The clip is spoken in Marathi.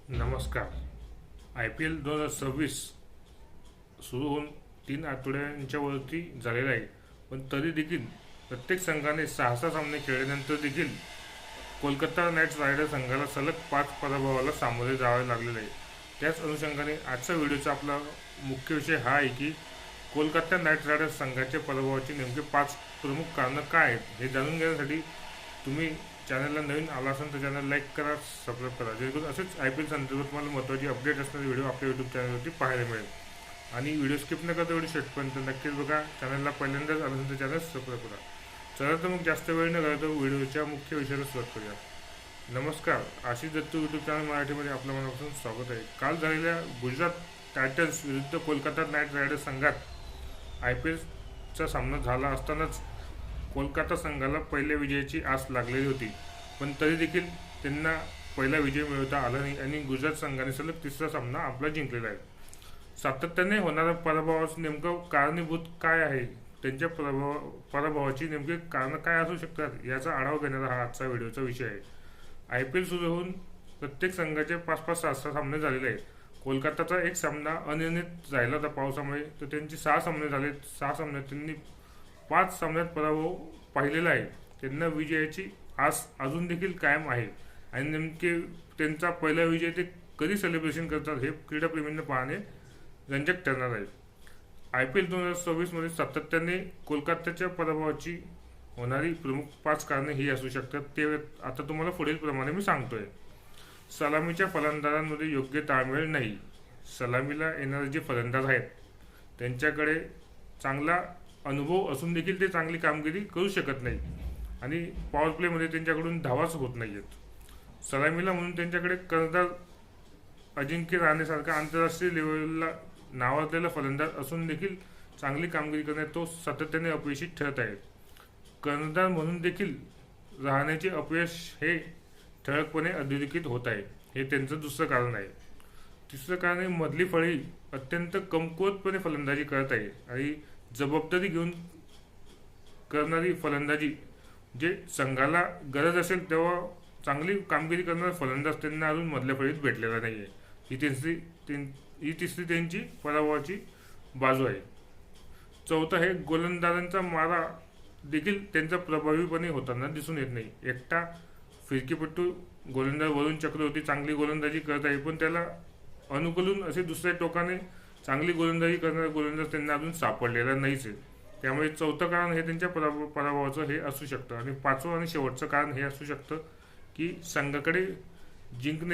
नमस्कार. IPL 2026 सुरू होऊन 3 आठवड्यांच्या वरती झालेला आहे, पण तरी देखील प्रत्येक संघाने 6 सामने खेळल्यानंतर देखील कोलकाता नाईट रायडर्स संघाला सलग 5 पराभवाला सामोरे जावे लागलेले आहे. त्याच अनुषंगाने आजचा व्हिडिओचा आपला मुख्य विषय हा आहे की कोलकाता नाईट रायडर्स संघाच्या पराभवाची नेमके 5 प्रमुख कारणं काय आहेत हे जाणून घेण्यासाठी तुम्ही चॅनलला नवीन आला असाल तर चॅनल लाईक करा, सबस्क्राईब करा, जेणेकरून असेच IPL संदर्भात तुम्हाला महत्त्वाची अपडेट असणारे व्हिडिओ आपल्या यूट्यूब चॅनलवरती पाहायला मिळेल. आणि व्हिडिओ स्किप न करता व्हिडिओ शेवटपर्यंत नक्कीच बघा. चॅनलला पहिल्यांदाच आलं असेल तर चॅनल सबस्क्राईब करा. चला तर मग जास्त वेळ न घालवता व्हिडिओच्या मुख्य विषयाला सुरुवात करूया. नमस्कार, आशिष दत्तू यूट्यूब चॅनल मराठीमध्ये आपल्या मनापासून स्वागत आहे. काल झालेल्या गुजरात टायटन्स विरुद्ध कोलकाता नाईट रायडर्स संघात IPLचा सामना झाला असतानाच कोलकाता संघाला पहिल्या विजयाची आस लागलेली होती, पण तरी देखील त्यांना पहिला विजय मिळवता आला नाही आणि गुजरात संघाने सलग 3रा सामना आपला जिंकलेला आहे. सातत्याने होणाऱ्या पराभवास नेमकं कारणीभूत काय आहे, त्यांच्या पराभवाची नेमके कारण काय असू शकतात याचा आढावा घेणारा हा आजचा व्हिडिओचा विषय आहे. IPL सुरू होऊन प्रत्येक संघाचे 5-5, 6-6 सामने झालेले आहेत. कोलकाताचा एक सामना अनिर्णित राहिला होता पावसामुळे, तर त्यांची 6 सामने झाले. 6 सामन्यात त्यांनी 5 सामन्यात पराभव पाहिलेला आहे. त्यांना विजयाची आस अजून देखील कायम आहे आणि नेमके त्यांचा पहिला विजय ते कधी सेलिब्रेशन करतात हे क्रीडाप्रेमींना पाहणे रंजक ठरणार आहे. IPL 2026 मध्ये सातत्याने कोलकात्याच्या पराभवाची होणारी प्रमुख 5 कारणे ही असू शकतात. ते आता तुम्हाला पुढील प्रमाणे मी सांगतोय. सलामीच्या फलंदाजांमध्ये योग्य ताळमेळ नाही. सलामीला येणारे जे फलंदाज आहेत त्यांच्याकडे चांगला अनुभव असून देखील ते चांगली कामगिरी करू शकत नाही आणि पॉवर प्लेमध्ये त्यांच्याकडून धावाच होत नाही आहेत. सलामीला म्हणून त्यांच्याकडे कर्णधार अजिंक्य रहाणेसारखा आंतरराष्ट्रीय लेवलला नावाजलेला फलंदाज असून देखील चांगली कामगिरी करण्यात तो सातत्याने अपयशी ठरत आहे. कर्णधार म्हणून देखील रहाणेचे अपयश हे ठळकपणे अधोरेखित होत आहे. हे त्यांचं दुसरं कारण आहे. तिसरं कारण आहे मधली फळी अत्यंत कमकुवतपणे फलंदाजी करत आहे आणि जबाबदारी घेऊन करणारी फलंदाजी, जे संघाला गरज असेल तेव्हा चांगली कामगिरी करणारा फलंदाज त्यांना अजून मधल्या फळीत भेटलेला नाही आहे. ही तिसरी त्यांची पराभवाची बाजू आहे. चौथा आहे गोलंदाजांचा मारा देखील त्यांचा प्रभावीपणे होताना दिसून येत नाही. एकटा फिरकीपट्टू गोलंदाज वरुण चक्रवर्ती चांगली गोलंदाजी करत आहे, पण त्याला अनुकूलन असे दुसऱ्या टोकाने चांगली गोलंदाजी करणारा गोलंदाज त्यांना अजून सापडलेला नाहीच आहे. त्यामुळे चौथं कारण हे त्यांच्या पराभवाचं हे असू शकतं. आणि 5वं आणि शेवटचं कारण हे असू शकतं की संघाकडे जिंकण्याची